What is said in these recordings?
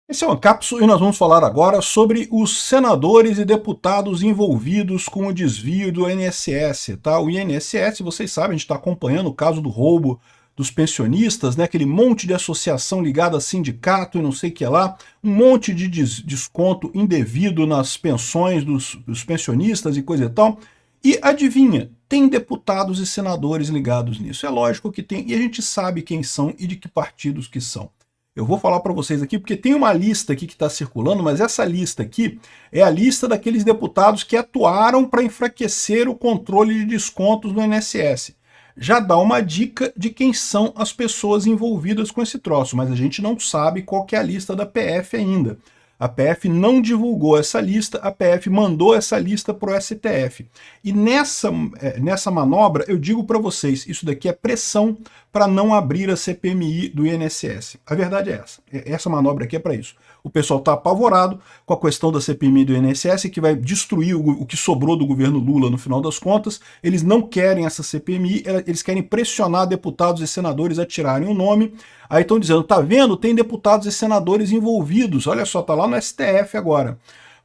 Esse é o Ancapso e nós vamos falar agora sobre os senadores e deputados envolvidos com o desvio do INSS, tá? O INSS, vocês sabem, a gente está acompanhando o caso do roubo dos pensionistas, né? Aquele monte de associação ligada a sindicato e não sei o que lá, um monte de desconto indevido nas pensões dos pensionistas e coisa e tal. E adivinha, tem deputados e senadores ligados nisso. É lógico que tem, e a gente sabe quem são e de que partidos que são. Eu vou falar para vocês aqui, porque tem uma lista aqui que está circulando, mas essa lista aqui é a lista daqueles deputados que atuaram para enfraquecer o controle de descontos no INSS. Já dá uma dica de quem são as pessoas envolvidas com esse troço, mas a gente não sabe qual que é a lista da PF ainda. A PF não divulgou essa lista, a PF mandou essa lista para o STF. E nessa manobra, eu digo para vocês, isso daqui é pressão para não abrir a CPMI do INSS. A verdade é essa. Essa manobra aqui é para isso. O pessoal está apavorado com a questão da CPMI do INSS, que vai destruir o que sobrou do governo Lula no final das contas. Eles não querem essa CPMI, eles querem pressionar deputados e senadores a tirarem o nome. Aí estão dizendo, tá vendo? Tem deputados e senadores envolvidos. Olha só, tá lá no STF agora.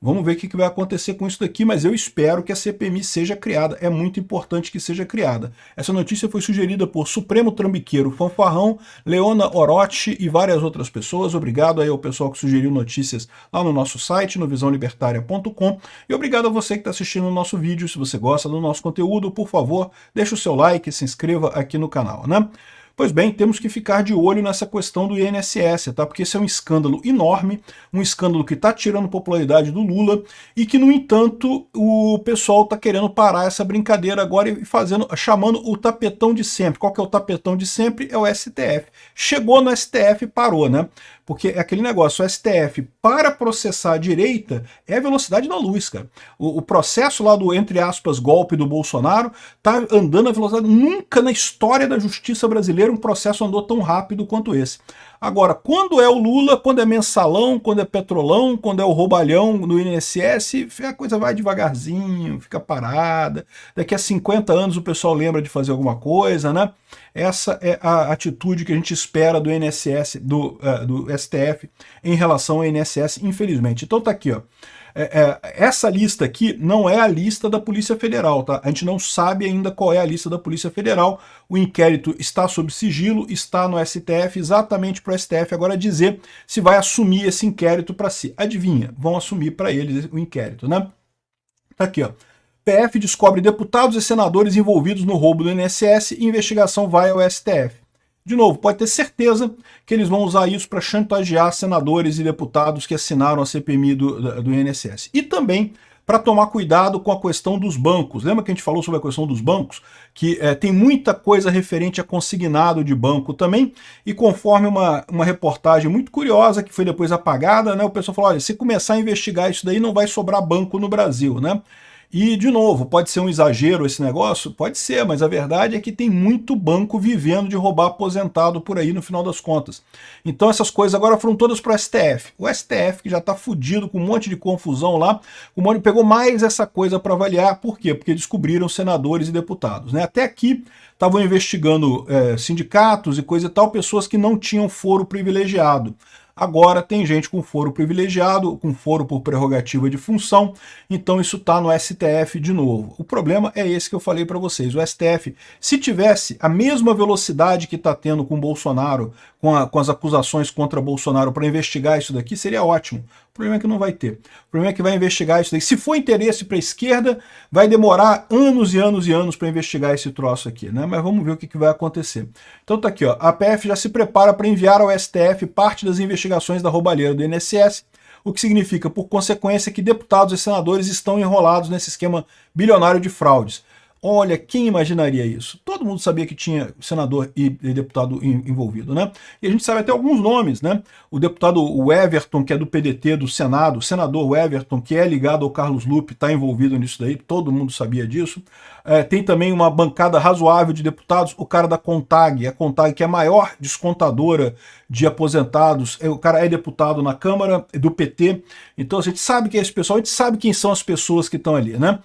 Vamos ver o que vai acontecer com isso daqui, mas eu espero que a CPMI seja criada. É muito importante que seja criada. Essa notícia foi sugerida por Supremo Trambiqueiro Fanfarrão, Leona Orochi e várias outras pessoas. Obrigado aí ao pessoal que sugeriu notícias lá no nosso site, no visãolibertaria.com. E obrigado a você que está assistindo o nosso vídeo. Se você gosta do nosso conteúdo, por favor, deixe o seu like e se inscreva aqui no canal, né? Pois bem, temos que ficar de olho nessa questão do INSS, tá? Porque esse é um escândalo enorme, um escândalo que está tirando popularidade do Lula e que, no entanto, o pessoal está querendo parar essa brincadeira agora e chamando o tapetão de sempre. Qual que é o tapetão de sempre? É o STF. Chegou no STF e parou, né? Porque é aquele negócio, o STF, para processar a direita, é a velocidade da luz, cara. O processo lá do, entre aspas, golpe do Bolsonaro, tá andando a velocidade. Nunca na história da justiça brasileira um processo andou tão rápido quanto esse. Agora, quando é o Lula, quando é mensalão, quando é petrolão, quando é o roubalhão no INSS, a coisa vai devagarzinho, fica parada. Daqui a 50 anos o pessoal lembra de fazer alguma coisa, né? Essa é a atitude que a gente espera do INSS, do STF, em relação ao INSS, infelizmente. Então tá aqui, ó. Essa lista aqui não é a lista da Polícia Federal, tá? A gente não sabe ainda qual é a lista da Polícia Federal. O inquérito está sob sigilo, está no STF, exatamente para o STF agora dizer se vai assumir esse inquérito para si. Adivinha? Vão assumir para eles o inquérito, né? Tá aqui, ó. PF descobre deputados e senadores envolvidos no roubo do INSS e investigação vai ao STF. De novo, pode ter certeza que eles vão usar isso para chantagear senadores e deputados que assinaram a CPMI do INSS. E também para tomar cuidado com a questão dos bancos. Lembra que a gente falou sobre a questão dos bancos? Que tem muita coisa referente a consignado de banco também, e conforme uma reportagem muito curiosa, que foi depois apagada, né, o pessoal falou, olha, se começar a investigar isso daí, não vai sobrar banco no Brasil, né? E, de novo, pode ser um exagero esse negócio? Pode ser, mas a verdade é que tem muito banco vivendo de roubar aposentado por aí no final das contas. Então essas coisas agora foram todas para o STF. O STF, que já está fudido com um monte de confusão lá, pegou mais essa coisa para avaliar. Por quê? Porque descobriram senadores e deputados, né? Até aqui estavam investigando sindicatos e coisa e tal, pessoas que não tinham foro privilegiado. Agora tem gente com foro privilegiado, com foro por prerrogativa de função, então isso está no STF de novo. O problema é esse que eu falei para vocês. O STF, se tivesse a mesma velocidade que está tendo com o Bolsonaro, com as acusações contra Bolsonaro para investigar isso daqui, seria ótimo. O problema é que não vai ter. O problema é que vai investigar isso daí. Se for interesse para a esquerda, vai demorar anos e anos e anos para investigar esse troço aqui, né? Mas vamos ver o que vai acontecer. Então tá aqui, ó. A PF já se prepara para enviar ao STF parte das investigações da roubalheira do INSS, o que significa, por consequência, que deputados e senadores estão enrolados nesse esquema bilionário de fraudes. Olha, quem imaginaria isso? Todo mundo sabia que tinha senador e deputado envolvido, né? E a gente sabe até alguns nomes, né? O deputado Everton, que é do PDT do Senado, o senador Everton, que é ligado ao Carlos Lupe, está envolvido nisso daí, todo mundo sabia disso. Tem também uma bancada razoável de deputados, o cara da CONTAG, a CONTAG, que é a maior descontadora de aposentados, o cara é deputado na Câmara do PT, então a gente sabe que é esse pessoal, a gente sabe quem são as pessoas que estão ali, né?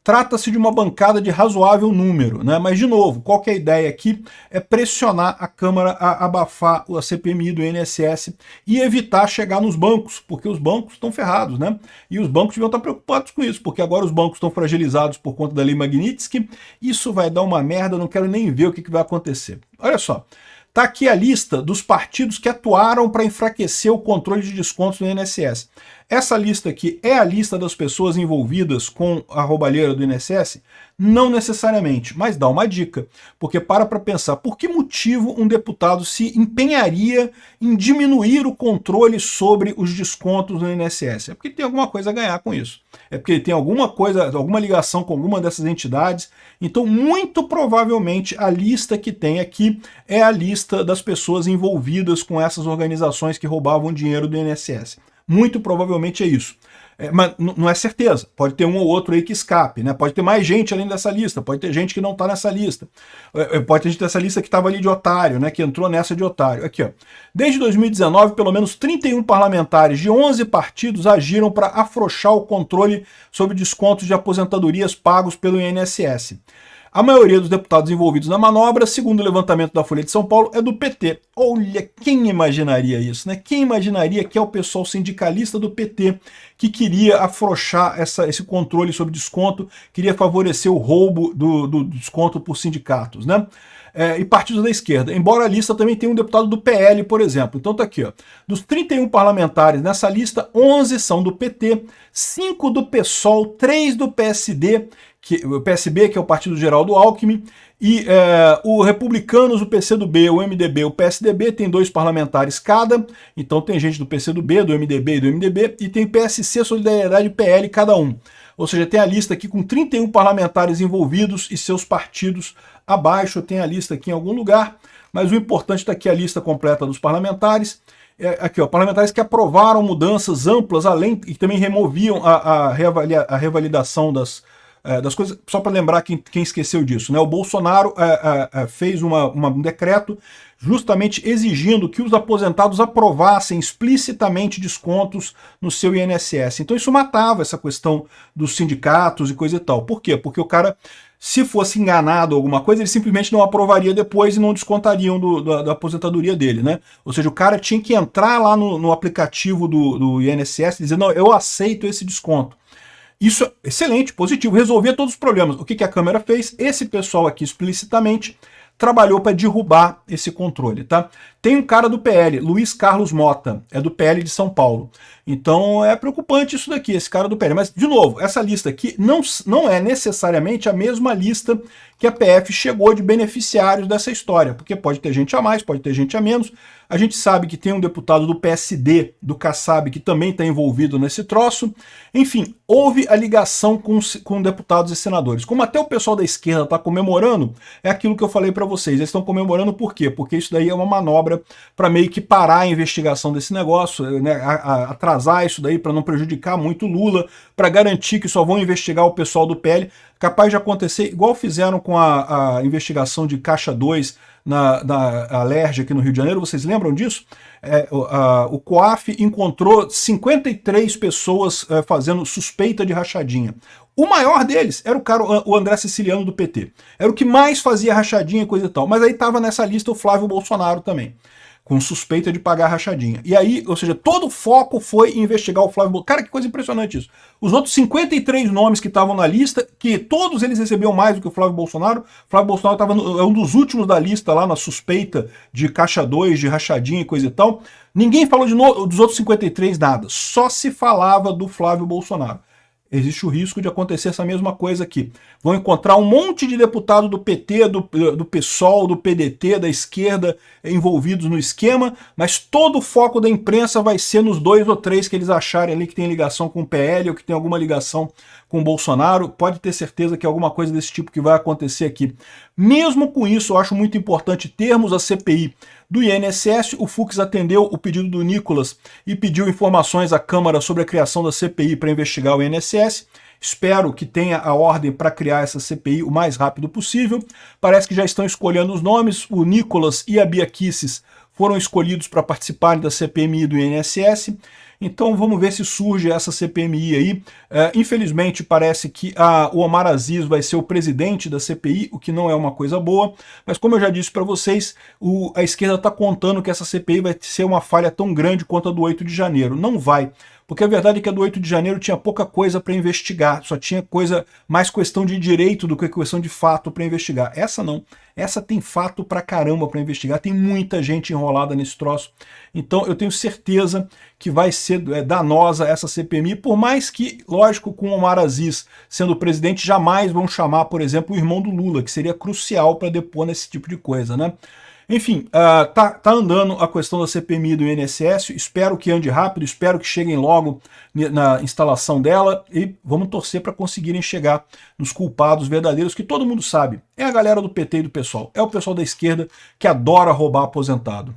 Trata-se de uma bancada de razoável número, né? Mas, de novo, qual que é a ideia aqui? É pressionar a Câmara a abafar a CPMI do INSS e evitar chegar nos bancos, porque os bancos estão ferrados, né? E os bancos deviam estar preocupados com isso, porque agora os bancos estão fragilizados por conta da Lei Magnitsky. Isso vai dar uma merda, não quero nem ver o que vai acontecer. Olha só. Está aqui a lista dos partidos que atuaram para enfraquecer o controle de descontos no INSS. Essa lista aqui é a lista das pessoas envolvidas com a roubalheira do INSS? Não necessariamente, mas dá uma dica, porque para pensar por que motivo um deputado se empenharia em diminuir o controle sobre os descontos no INSS. É porque ele tem alguma coisa a ganhar com isso. É porque ele tem alguma coisa, alguma ligação com alguma dessas entidades. Então, muito provavelmente, a lista que tem aqui é a lista das pessoas envolvidas com essas organizações que roubavam dinheiro do INSS. Muito provavelmente é isso. Mas não é certeza. Pode ter um ou outro aí que escape, né? Pode ter mais gente além dessa lista, pode ter gente que não está nessa lista. Pode ter gente dessa lista que estava ali de otário, né? Que entrou nessa de otário. Aqui, ó. Desde 2019, pelo menos 31 parlamentares de 11 partidos agiram para afrouxar o controle sobre descontos de aposentadorias pagos pelo INSS. A maioria dos deputados envolvidos na manobra, segundo o levantamento da Folha de São Paulo, é do PT. Olha, quem imaginaria isso, né? Quem imaginaria que é o pessoal sindicalista do PT que queria afrouxar esse controle sobre desconto, queria favorecer o roubo do desconto por sindicatos, né? E partidos da esquerda. Embora a lista também tenha um deputado do PL, por exemplo. Então tá aqui, ó. Dos 31 parlamentares nessa lista, 11 são do PT, 5 do PSOL, 3 do PSD, o PSB, que é o Partido Geral do Alckmin, e o Republicanos, o PCdoB, o MDB, o PSDB, tem 2 parlamentares cada, então tem gente do PCdoB, do MDB e do MDB, e tem PSC, Solidariedade e PL cada um. Ou seja, tem a lista aqui com 31 parlamentares envolvidos e seus partidos abaixo, tem a lista aqui em algum lugar, mas o importante está aqui a lista completa dos parlamentares. Aqui, ó, parlamentares que aprovaram mudanças amplas, além e também removiam a revalidação das coisas, só para lembrar quem esqueceu disso, né? O Bolsonaro fez um decreto justamente exigindo que os aposentados aprovassem explicitamente descontos no seu INSS. Então isso matava essa questão dos sindicatos e coisa e tal. Por quê? Porque o cara, se fosse enganado ou alguma coisa, ele simplesmente não aprovaria depois e não descontariam da aposentadoria dele, né? Ou seja, o cara tinha que entrar lá no aplicativo do INSS e dizer, não, eu aceito esse desconto. Isso é excelente, positivo, resolvia todos os problemas. O que a Câmara fez? Esse pessoal aqui explicitamente trabalhou para derrubar esse controle, tá? Tem um cara do PL, Luiz Carlos Mota, é do PL de São Paulo. Então é preocupante isso daqui, esse cara do PL. Mas, de novo, essa lista aqui não é necessariamente a mesma lista que a PF chegou de beneficiários dessa história, porque pode ter gente a mais, pode ter gente a menos. A gente sabe que tem um deputado do PSD, do Kassab, que também está envolvido nesse troço. Enfim, houve a ligação com deputados e senadores. Como até o pessoal da esquerda está comemorando, é aquilo que eu falei para vocês. Eles estão comemorando por quê? Porque isso daí é uma manobra para meio que parar a investigação desse negócio, né, atrasar isso daí para não prejudicar muito Lula, para garantir que só vão investigar o pessoal do PL. Capaz de acontecer igual fizeram com a investigação de Caixa 2 na Alerj aqui no Rio de Janeiro. Vocês lembram disso? O COAF encontrou 53 pessoas fazendo suspeita de rachadinha. O maior deles era o André Siciliano do PT. Era o que mais fazia rachadinha e coisa e tal. Mas aí estava nessa lista o Flávio Bolsonaro também, com suspeita de pagar rachadinha. E aí, ou seja, todo o foco foi em investigar o Flávio Bolsonaro. Cara, que coisa impressionante isso. Os outros 53 nomes que estavam na lista, que todos eles recebiam mais do que o Flávio Bolsonaro estava é um dos últimos da lista lá na suspeita de Caixa 2, de rachadinha e coisa e tal. Ninguém falou dos outros 53 nada. Só se falava do Flávio Bolsonaro. Existe o risco de acontecer essa mesma coisa aqui. Vão encontrar um monte de deputado do PT, do PSOL, do PDT, da esquerda envolvidos no esquema, mas todo o foco da imprensa vai ser nos 2 ou 3 que eles acharem ali que tem ligação com o PL ou que tem alguma ligação com o Bolsonaro. Pode ter certeza que é alguma coisa desse tipo que vai acontecer aqui. Mesmo com isso, eu acho muito importante termos a CPI do INSS. O Fux atendeu o pedido do Nicolas e pediu informações à Câmara sobre a criação da CPI para investigar o INSS. Espero que tenha a ordem para criar essa CPI o mais rápido possível. Parece que já estão escolhendo os nomes. O Nicolas e a Bia Kicis foram escolhidos para participarem da CPMI do INSS. Então vamos ver se surge essa CPMI aí. Infelizmente parece que o Omar Aziz vai ser o presidente da CPI, o que não é uma coisa boa, mas como eu já disse para vocês, a esquerda está contando que essa CPI vai ser uma falha tão grande quanto a do 8 de janeiro. Não vai. Porque a verdade é que a do 8 de janeiro tinha pouca coisa para investigar, só tinha mais questão de direito do que questão de fato para investigar. Essa não. Essa tem fato pra caramba para investigar, tem muita gente enrolada nesse troço. Então eu tenho certeza que vai ser danosa essa CPMI, por mais que, lógico, com o Omar Aziz sendo presidente, jamais vão chamar, por exemplo, o irmão do Lula, que seria crucial para depor nesse tipo de coisa, né? Enfim, tá andando a questão da CPMI do INSS, espero que ande rápido, espero que cheguem logo na instalação dela e vamos torcer para conseguirem chegar nos culpados verdadeiros, que todo mundo sabe, é a galera do PT e do PSOL, é o pessoal da esquerda que adora roubar aposentado.